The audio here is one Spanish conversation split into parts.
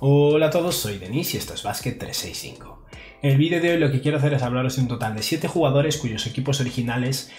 Hola a todos, soy Denis y esto es Basket 365. En el vídeo de hoy lo que quiero hacer es hablaros de un total de 7 jugadores cuyos equipos originales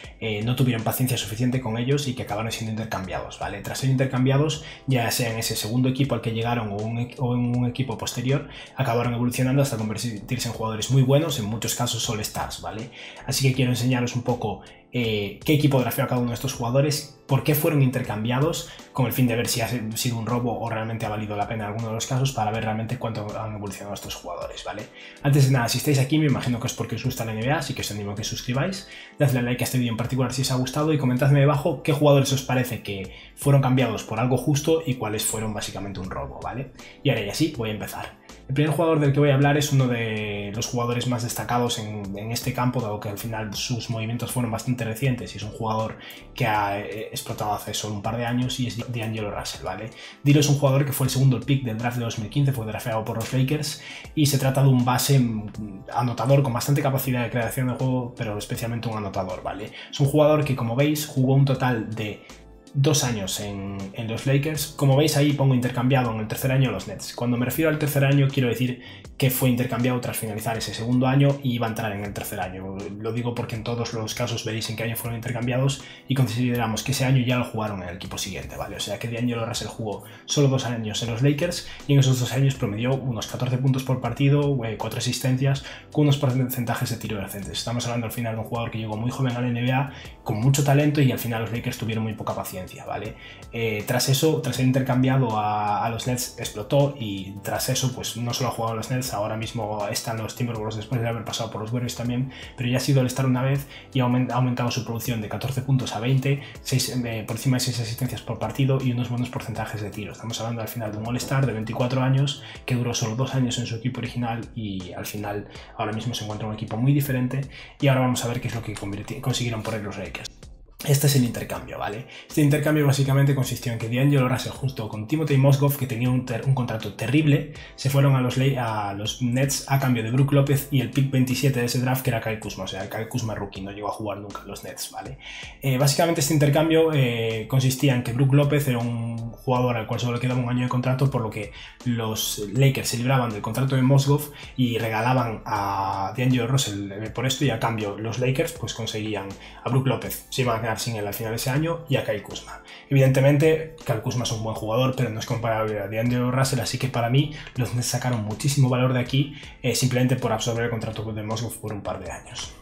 no tuvieron paciencia suficiente con ellos y que acabaron siendo intercambiados, ¿vale? Tras ser intercambiados, ya sea en ese segundo equipo al que llegaron o en un equipo posterior, acabaron evolucionando hasta convertirse en jugadores muy buenos, en muchos casos All-Stars, ¿vale? Así que quiero enseñaros un poco qué equipo drafteó a cada uno de estos jugadores, por qué fueron intercambiados, con el fin de ver si ha sido un robo o realmente ha valido la pena en alguno de los casos, para ver realmente cuánto han evolucionado estos jugadores, ¿vale? Antes de nada, si estáis aquí, me imagino que es porque os gusta la NBA, así que os animo a que os suscribáis, dadle like a este vídeo en particular si os ha gustado y comentadme debajo qué jugadores os parece que fueron cambiados por algo justo y cuáles fueron básicamente un robo, ¿vale? Y ahora ya sí, voy a empezar. El primer jugador del que voy a hablar es uno de los jugadores más destacados en este campo, dado que al final sus movimientos fueron bastante recientes y es un jugador que ha explotado hace solo un par de años, y es D'Angelo Russell, ¿vale? D'Lo es un jugador que fue el segundo pick del draft de 2015, fue drafteado por los Lakers y se trata de un base anotador con bastante capacidad de creación de juego, pero especialmente un anotador, ¿vale? Es un jugador que, como veis, jugó un total de 2 años en los Lakers. Como veis ahí pongo intercambiado en el tercer año los Nets. Cuando me refiero al tercer año quiero decir que fue intercambiado tras finalizar ese segundo año y iba a entrar en el tercer año. Lo digo porque en todos los casos veréis en qué año fueron intercambiados y consideramos que ese año ya lo jugaron en el equipo siguiente, ¿vale? O sea que D'Angelo Russell jugó solo 2 años en los Lakers y en esos 2 años promedió unos 14 puntos por partido, 4 asistencias, con unos porcentajes de tiro decentes. Estamos hablando al final de un jugador que llegó muy joven a la NBA, con mucho talento, y al final los Lakers tuvieron muy poca paciencia, ¿vale? Tras eso, tras ser intercambiado a los Nets, explotó, y tras eso pues no solo ha jugado a los Nets, ahora mismo están los Timberwolves después de haber pasado por los Warriors también, pero ya ha sido All-Star una vez y ha aumentado su producción de 14 puntos a 20, por encima de 6 asistencias por partido y unos buenos porcentajes de tiro. Estamos hablando al final de un All-Star de 24 años que duró solo 2 años en su equipo original y al final ahora mismo se encuentra un equipo muy diferente, y ahora vamos a ver qué es lo que consiguieron por los Lakers. Este es el intercambio, ¿vale? Este intercambio básicamente consistió en que D'Angelo Russell, junto con Timothy Mozgov, que tenía un contrato terrible, se fueron a los Nets a cambio de Brook López y el pick 27 de ese draft, que era Kyle Kuzma. O sea, Kyle Kuzma rookie, no llegó a jugar nunca en los Nets, ¿vale? Básicamente este intercambio consistía en que Brook López era un jugador al cual solo le quedaba un año de contrato, por lo que los Lakers se libraban del contrato de Mozgov y regalaban a D'Angelo Russell por esto, y a cambio los Lakers pues conseguían a Brook López, se iban a quedar sin él al final de ese año, y a Kyle Kuzma. Evidentemente Kyle Kuzma es un buen jugador, pero no es comparable a D'Angelo Russell, así que para mí los Nets sacaron muchísimo valor de aquí, simplemente por absorber el contrato de Mozgov por un par de años.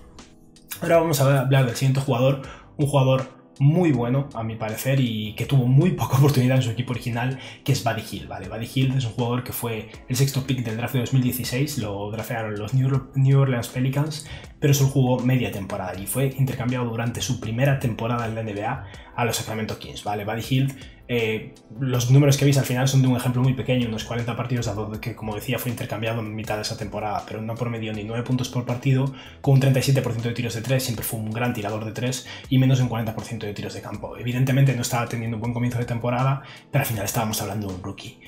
Ahora vamos a hablar del siguiente jugador, un jugador muy bueno a mi parecer y que tuvo muy poca oportunidad en su equipo original, que es Buddy Hield, ¿vale? Buddy Hield es un jugador que fue el sexto pick del draft de 2016, lo draftearon los New Orleans Pelicans, pero solo jugó media temporada y fue intercambiado durante su primera temporada en la NBA a los Sacramento Kings, ¿vale? Buddy Hield, los números que veis al final son de un ejemplo muy pequeño, unos 40 partidos, dado que, como decía, fue intercambiado en mitad de esa temporada, pero no promedió ni 9 puntos por partido, con un 37% de tiros de 3, siempre fue un gran tirador de 3, y menos de un 40% de tiros de campo. Evidentemente no estaba teniendo un buen comienzo de temporada, pero al final estábamos hablando de un rookie.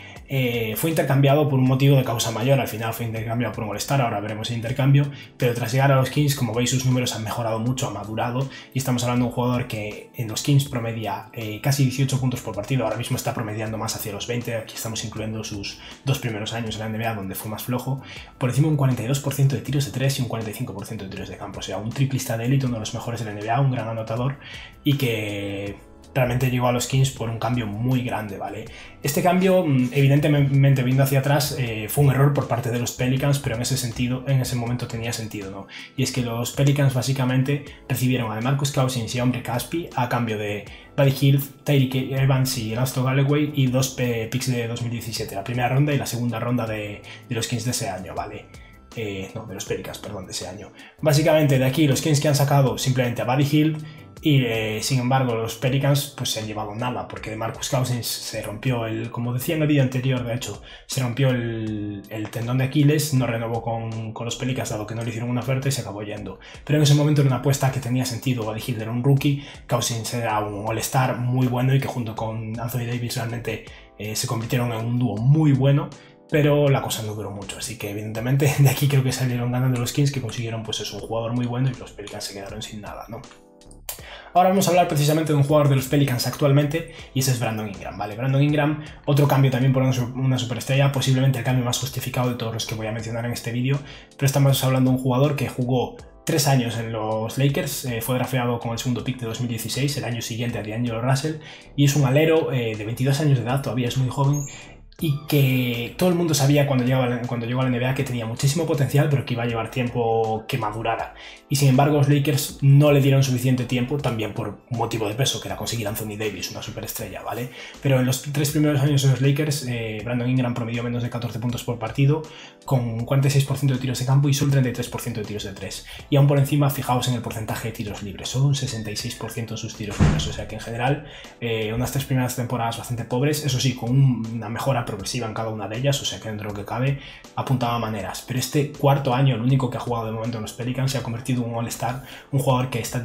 Fue intercambiado por un motivo de causa mayor, al final fue intercambiado por un All-Star, ahora veremos el intercambio, pero tras llegar a los Kings, como veis, sus números han mejorado mucho, ha madurado, y estamos hablando de un jugador que en los Kings promedia casi 18 puntos por partido, ahora mismo está promediando más hacia los 20, aquí estamos incluyendo sus 2 primeros años en la NBA, donde fue más flojo, por encima de un 42% de tiros de 3 y un 45% de tiros de campo, o sea, un triplista de élite, uno de los mejores de la NBA, un gran anotador, y que realmente llegó a los Kings por un cambio muy grande, ¿vale? Este cambio, evidentemente, viendo hacia atrás, fue un error por parte de los Pelicans, pero en ese momento tenía sentido, ¿no? Y es que los Pelicans básicamente recibieron a DeMarcus Cousins y a Omri Caspi a cambio de Buddy Hield, Tyreke Evans y Ernesto Galloway, y 2 picks de 2017, la primera ronda y la segunda ronda de los Kings de ese año, ¿vale? No, de los Pelicans, perdón, de ese año. Básicamente de aquí los Kings que han sacado simplemente a Buddy Hield, y sin embargo los Pelicans pues se han llevado nada, porque DeMarcus Cousins se rompió como decía en el vídeo anterior, de hecho, se rompió el tendón de Aquiles, no renovó con los Pelicans dado que no le hicieron una oferta y se acabó yendo. Pero en ese momento era una apuesta que tenía sentido. Buddy Hield era un rookie, Cousins era un All-Star muy bueno y que junto con Anthony Davis realmente se convirtieron en un dúo muy bueno, pero la cosa no duró mucho, así que evidentemente de aquí creo que salieron ganando los Kings, que consiguieron pues eso, un jugador muy bueno, y los Pelicans se quedaron sin nada, ¿no? Ahora vamos a hablar precisamente de un jugador de los Pelicans actualmente, y ese es Brandon Ingram, ¿vale? Brandon Ingram, otro cambio también por una superestrella, posiblemente el cambio más justificado de todos los que voy a mencionar en este vídeo, pero estamos hablando de un jugador que jugó 3 años en los Lakers, fue drafteado con el segundo pick de 2016, el año siguiente a D'Angelo Russell, y es un alero de 22 años de edad, todavía es muy joven, y que todo el mundo sabía cuando llegó a la NBA que tenía muchísimo potencial, pero que iba a llevar tiempo que madurara. Y sin embargo los Lakers no le dieron suficiente tiempo, también por un motivo de peso, que era conseguir a Anthony Davis, una superestrella, ¿vale? Pero en los 3 primeros años de los Lakers, Brandon Ingram promedió menos de 14 puntos por partido, con 46% de tiros de campo y solo 33% de tiros de 3. Y aún por encima, fijaos en el porcentaje de tiros libres, solo un 66% en sus tiros libres, o sea que en general unas 3 primeras temporadas bastante pobres, eso sí, con una mejora progresiva en cada una de ellas, o sea que dentro de lo que cabe apuntaba maneras, pero este cuarto año, el único que ha jugado de momento en los Pelicans, se ha convertido en un All-Star, un jugador que está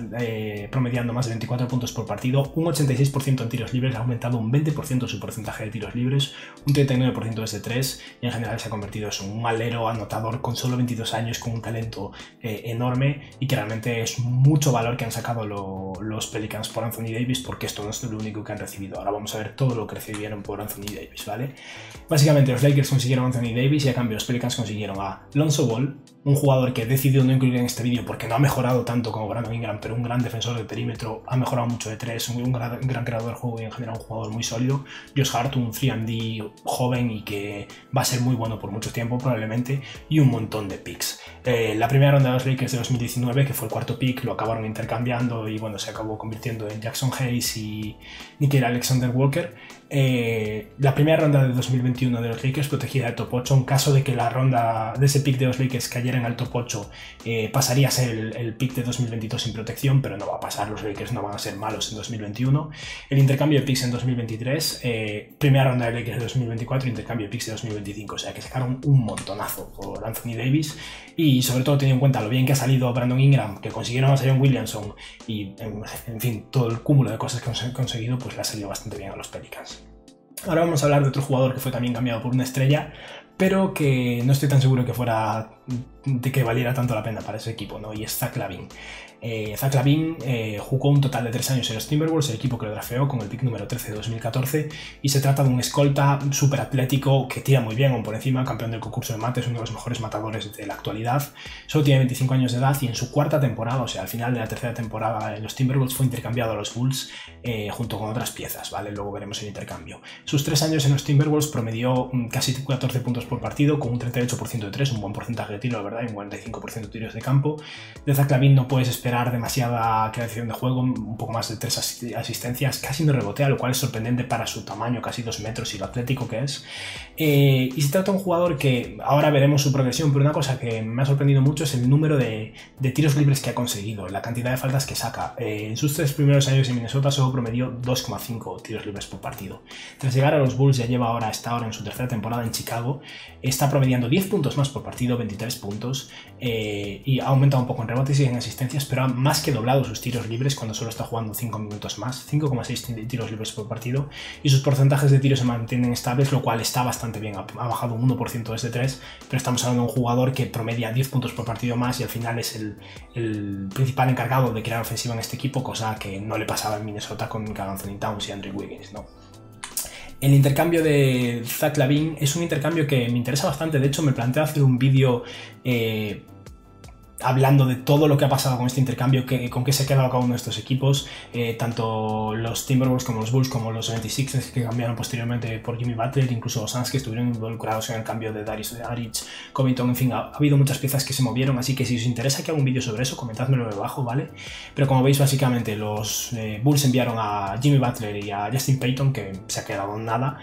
promediando más de 24 puntos por partido, un 86% en tiros libres, ha aumentado un 20% su porcentaje de tiros libres, un 39% desde 3, y en general se ha convertido en un alero anotador con solo 22 años, con un talento enorme, y que realmente es mucho valor que han sacado los Pelicans por Anthony Davis, porque esto no es lo único que han recibido. Ahora vamos a ver todo lo que recibieron por Anthony Davis, ¿vale? Básicamente los Lakers consiguieron a Anthony Davis y a cambio los Pelicans consiguieron a Lonzo Ball, un jugador que he decidido no incluir en este vídeo porque no ha mejorado tanto como Brandon Ingram, pero un gran defensor de perímetro, ha mejorado mucho de 3, un gran creador del juego y en general un jugador muy sólido. Josh Hart, un 3&D joven y que va a ser muy bueno por mucho tiempo probablemente, y un montón de picks. La primera ronda de los Lakers de 2019, que fue el cuarto pick, lo acabaron intercambiando y bueno, se acabó convirtiendo en Jackson Hayes y Nickeil Alexander-Walker. La primera ronda de 2021 de los Lakers protegida del top 8, en caso de que la ronda de ese pick de los Lakers cayera en el top 8, pasaría a ser el pick de 2022 sin protección, pero no va a pasar, los Lakers no van a ser malos en 2021. El intercambio de picks en 2023, primera ronda de Lakers de 2024, intercambio de picks de 2025, o sea que sacaron un montonazo por Anthony Davis, y sobre todo teniendo en cuenta lo bien que ha salido Brandon Ingram, que consiguieron a Zion Williamson y en fin, todo el cúmulo de cosas que han conseguido, pues le ha salido bastante bien a los Pelicans. Ahora vamos a hablar de otro jugador que fue también cambiado por una estrella, pero que no estoy tan seguro de que valiera tanto la pena para ese equipo, ¿no? Y es Zach LaVine. Zach LaVine jugó un total de 3 años en los Timberwolves, el equipo que lo drafteó con el pick número 13 de 2014, y se trata de un escolta súper atlético que tira muy bien, aún por encima, campeón del concurso de mates, uno de los mejores matadores de la actualidad. Solo tiene 25 años de edad y en su cuarta temporada, o sea, al final de la tercera temporada en los Timberwolves, fue intercambiado a los Bulls junto con otras piezas, ¿vale? Luego veremos el intercambio. Sus 3 años en los Timberwolves promedió casi 14 puntos por partido, con un 38% de 3, un buen porcentaje de tiro, la verdad, y un 45% de tiros de campo. De Zach LaVine no puedes esperar demasiada creación de juego, un poco más de 3 asistencias, casi no rebotea, lo cual es sorprendente para su tamaño, casi 2 metros, y lo atlético que es. Y se trata de un jugador que ahora veremos su progresión, pero una cosa que me ha sorprendido mucho es el número de tiros libres que ha conseguido, la cantidad de faltas que saca. En sus 3 primeros años en Minnesota solo promedió 2,5 tiros libres por partido. Tras llegar a los Bulls ya está ahora en su tercera temporada en Chicago, está promediando 10 puntos más por partido, 23 puntos, y ha aumentado un poco en rebotes y en asistencias, pero ha más que doblado sus tiros libres cuando solo está jugando 5 minutos más, 5,6 tiros libres por partido, y sus porcentajes de tiros se mantienen estables, lo cual está bastante bien, ha bajado un 1% desde 3, pero estamos hablando de un jugador que promedia 10 puntos por partido más y al final es el principal encargado de crear ofensiva en este equipo, cosa que no le pasaba en Minnesota con Karl Anthony Towns y Andrew Wiggins, ¿no? El intercambio de Zach LaVine es un intercambio que me interesa bastante, de hecho me planteo hacer un vídeo hablando de todo lo que ha pasado con este intercambio, con qué se ha quedado cada uno de estos equipos, tanto los Timberwolves como los Bulls como los 76ers que cambiaron posteriormente por Jimmy Butler, incluso los Suns que estuvieron involucrados en el cambio de Darius Saric, Covington, en fin, ha habido muchas piezas que se movieron, así que si os interesa que haga un vídeo sobre eso, comentádmelo debajo, ¿vale? Pero como veis, básicamente los Bulls enviaron a Jimmy Butler y a Justin Payton, que se ha quedado en nada,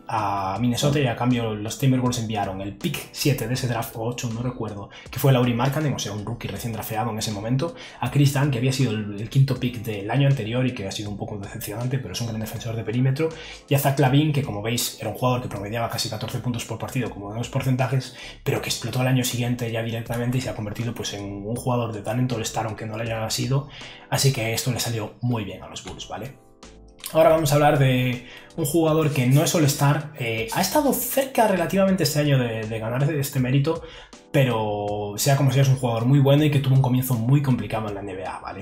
a Minnesota, y a cambio los Timberwolves enviaron el pick 7 de ese draft, o 8, no recuerdo, que fue Lauri Markkanen, o sea, un rookie recién drafteado en ese momento, a Chris Dunn, que había sido el quinto pick del año anterior y que ha sido un poco decepcionante, pero es un gran defensor de perímetro, y a Zach LaVine, que como veis era un jugador que promediaba casi 14 puntos por partido, como de los porcentajes, pero que explotó el año siguiente ya directamente y se ha convertido pues en un jugador de talento all-star, aunque no lo haya sido, así que esto le salió muy bien a los Bulls, ¿vale? Ahora vamos a hablar de un jugador que no es All-Star, ha estado cerca relativamente este año de ganar este mérito, pero sea como sea es un jugador muy bueno y que tuvo un comienzo muy complicado en la NBA, ¿vale?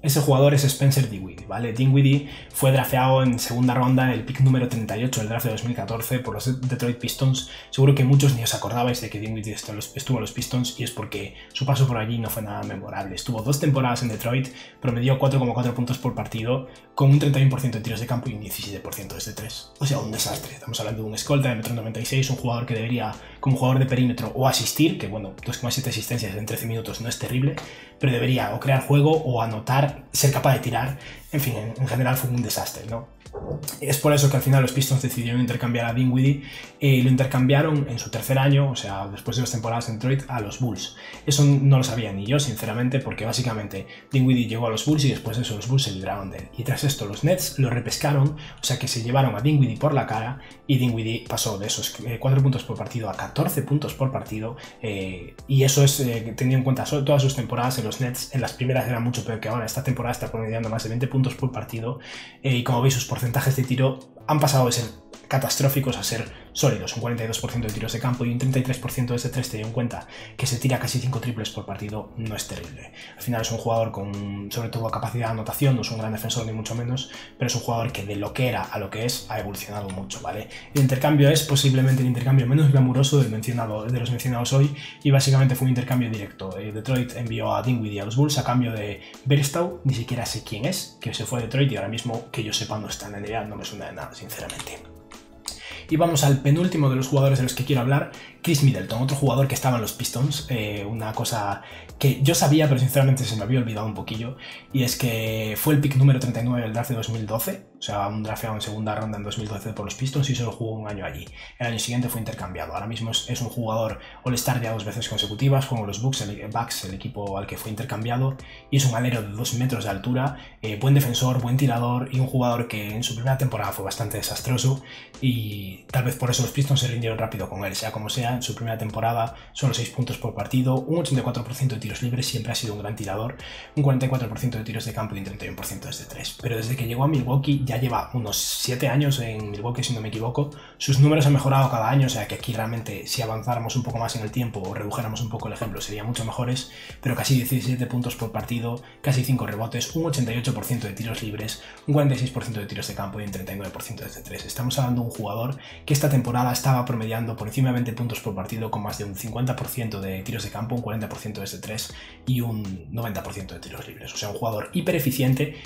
Ese jugador es Spencer Dinwiddie, ¿vale? Dinwiddie fue drafteado en segunda ronda, el pick número 38 del draft de 2014 por los Detroit Pistons. Seguro que muchos ni os acordabais de que Dinwiddie estuvo en los Pistons, y es porque su paso por allí no fue nada memorable. Estuvo 2 temporadas en Detroit, promedió 4,4 puntos por partido, con un 31% de tiros de campo y un 17% desde 3. O sea, un desastre. Estamos hablando de un escolta de 1,96 m, un jugador que debería, como jugador de perímetro, o asistir, que bueno, 2,7 asistencias en 13 minutos no es terrible, pero debería o crear juego o anotar, ser capaz de tirar. En fin, en general fue un desastre, ¿no? Es por eso que al final los Pistons decidieron intercambiar a Dinwiddie, lo intercambiaron en su tercer año, o sea, después de 2 temporadas en Detroit, a los Bulls. Eso no lo sabía ni yo, sinceramente, porque básicamente Dinwiddie llegó a los Bulls y después de eso los Bulls se libraron de él. Y tras esto los Nets lo repescaron, o sea que se llevaron a Dinwiddie por la cara, y Dinwiddie pasó de esos 4 puntos por partido a 14 puntos por partido, y eso es teniendo en cuenta todas sus temporadas en los Nets. En las primeras era mucho peor que ahora. Esta temporada está promediando más de 20 puntos por partido, y como veis sus porcentajes de tiro han pasado de ser catastróficos a ser sólidos, un 42% de tiros de campo y un 33% desde 3, teniendo en cuenta que se tira casi 5 triples por partido. No es terrible. Al final es un jugador con sobre todo capacidad de anotación, no es un gran defensor ni mucho menos, pero es un jugador que de lo que era a lo que es ha evolucionado mucho, ¿vale? El intercambio es posiblemente el intercambio menos glamuroso de los mencionados hoy, y básicamente fue un intercambio directo. Detroit envió a Dinwiddie a los Bulls a cambio de Berstow, ni siquiera sé quién es, que se fue a Detroit y ahora mismo que yo sepa no está en la NBA, no me suena de nada, sinceramente. Y vamos al penúltimo de los jugadores de los que quiero hablar, Chris Middleton, otro jugador que estaba en los Pistons. Una cosa que yo sabía, pero sinceramente se me había olvidado un poquillo, y es que fue el pick número 39 del draft de 2012, o sea, un drafteado en segunda ronda en 2012 por los Pistons, y solo jugó un año allí. El año siguiente fue intercambiado. Ahora mismo es un jugador All-Star ya 2 veces consecutivas, como los Bucks, el equipo al que fue intercambiado, y es un alero de 2 metros de altura, buen defensor, buen tirador, y un jugador que en su primera temporada fue bastante desastroso, y tal vez por eso los Pistons se rindieron rápido con él. Sea como sea, en su primera temporada solo 6 puntos por partido, un 84% de tiros libres, siempre ha sido un gran tirador, un 44% de tiros de campo y un 31% desde 3. Pero desde que llegó a Milwaukee, ya lleva unos 7 años en Milwaukee si no me equivoco, sus números han mejorado cada año, o sea que aquí realmente si avanzáramos un poco más en el tiempo o redujéramos un poco el ejemplo serían mucho mejores, pero casi 17 puntos por partido, casi 5 rebotes, un 88% de tiros libres, un 46% de tiros de campo y un 39% desde 3. Estamos hablando de un jugador que esta temporada estaba promediando por encima de 20 puntos por partido, con más de un 50% de tiros de campo, un 40% desde 3 y un 90% de tiros libres. O sea, un jugador hiper eficiente,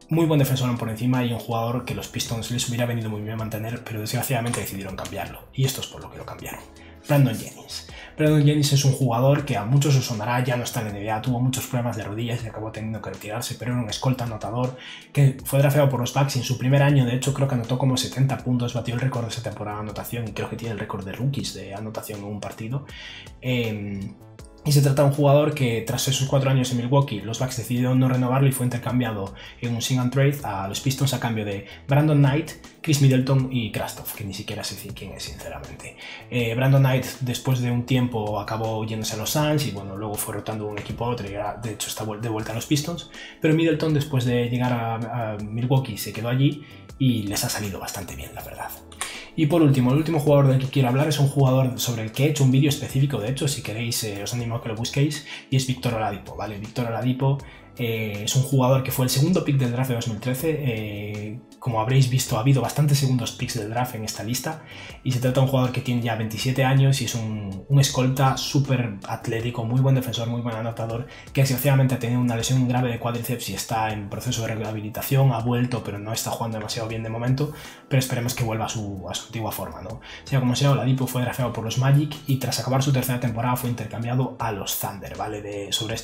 muy buen defensor por encima, y un jugador que los Pistons les hubiera venido muy bien mantener, pero desgraciadamente decidieron cambiarlo, y esto es por lo que lo cambiaron. Brandon Jennings. Brandon Jennings es un jugador que a muchos os sonará, ya no está en la NBA, tuvo muchos problemas de rodillas y acabó teniendo que retirarse, pero era un escolta anotador que fue drafteado por los Bucks y en su primer año, de hecho, creo que anotó como 70 puntos, batió el récord de esa temporada de anotación y creo que tiene el récord de rookies de anotación en un partido. Y se trata de un jugador que tras esos 4 años en Milwaukee, los Bucks decidieron no renovarlo y fue intercambiado en un sing and trade a los Pistons a cambio de Brandon Knight, Chris Middleton y Krastov, que ni siquiera sé quién es, sinceramente. Brandon Knight después de un tiempo acabó yéndose a los Suns y bueno, luego fue rotando de un equipo a otro y ahora, de hecho está de vuelta a los Pistons, pero Middleton después de llegar a Milwaukee se quedó allí y les ha salido bastante bien, la verdad. Y por último, el último jugador del que quiero hablar es un jugador sobre el que he hecho un vídeo específico, de hecho, si queréis os animo a que lo busquéis, y es Victor Oladipo, ¿vale? Victor Oladipo es un jugador que fue el segundo pick del draft de 2013, como habréis visto ha habido bastantes segundos picks del draft en esta lista, y se trata de un jugador que tiene ya 27 años y es un escolta súper atlético, muy buen defensor, muy buen anotador, que desgraciadamente ha tenido una lesión grave de cuádriceps y está en proceso de rehabilitación, ha vuelto pero no está jugando demasiado bien de momento, pero esperemos que vuelva a su antigua forma, ¿no? Sea como sea, Oladipo fue drafteado por los Magic y tras acabar su tercera temporada fue intercambiado a los Thunder, ¿vale? Sobre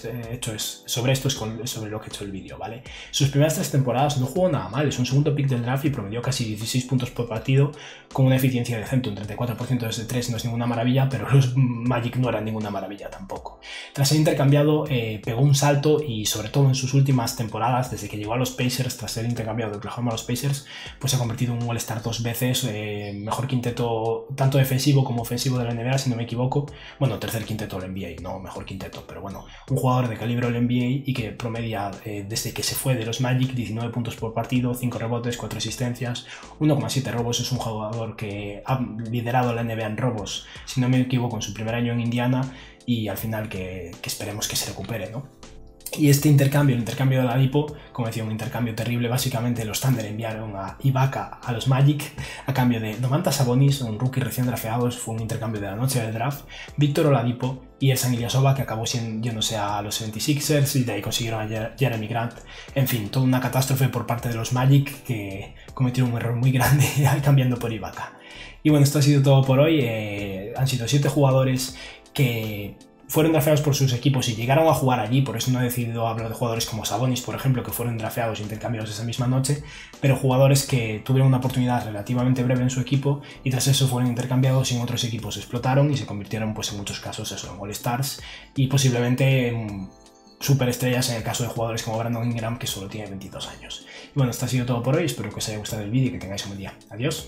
lo que he hecho el vídeo, ¿vale? Sus primeras 3 temporadas no jugó nada mal, es un segundo pick del draft y promedió casi 16 puntos por partido con una eficiencia decente, un 34% desde 3 no es ninguna maravilla, pero los Magic no eran ninguna maravilla tampoco. Tras ser intercambiado pegó un salto y sobre todo en sus últimas temporadas, desde que llegó a los Pacers, tras ser intercambiado de Oklahoma a los Pacers, pues se ha convertido en un All-Star 2 veces, mejor quinteto tanto defensivo como ofensivo de la NBA si no me equivoco, bueno, tercer quinteto del NBA, no mejor quinteto, pero bueno, un jugador de calibre del NBA y que promedia desde que se fue de los Magic 19 puntos por partido, 5 rebotes, 4 asistencias, 1,7 robos. Es un jugador que ha liderado la NBA en robos, si no me equivoco, en su primer año en Indiana, y al final que esperemos que se recupere, ¿no? Y este intercambio, el intercambio de Oladipo, como decía, un intercambio terrible. Básicamente los Thunder enviaron a Ibaka a los Magic a cambio de Domantas Sabonis, un rookie recién drafteado. Fue un intercambio de la noche del draft. Víctor Oladipo y Ersan Ilyasova, que acabó yéndose a los 76ers, y de ahí consiguieron a Jeremy Grant. En fin, toda una catástrofe por parte de los Magic, que cometieron un error muy grande cambiando por Ibaka. Y bueno, esto ha sido todo por hoy. Han sido 7 jugadores que fueron drafteados por sus equipos y llegaron a jugar allí. Por eso no he decidido hablar de jugadores como Sabonis, por ejemplo, que fueron drafteados e intercambiados esa misma noche, pero jugadores que tuvieron una oportunidad relativamente breve en su equipo y tras eso fueron intercambiados y en otros equipos explotaron y se convirtieron, pues en muchos casos, eso, en All-Stars y posiblemente en superestrellas en el caso de jugadores como Brandon Ingram, que solo tiene 22 años. Y bueno, esto ha sido todo por hoy. Espero que os haya gustado el vídeo y que tengáis un buen día. Adiós.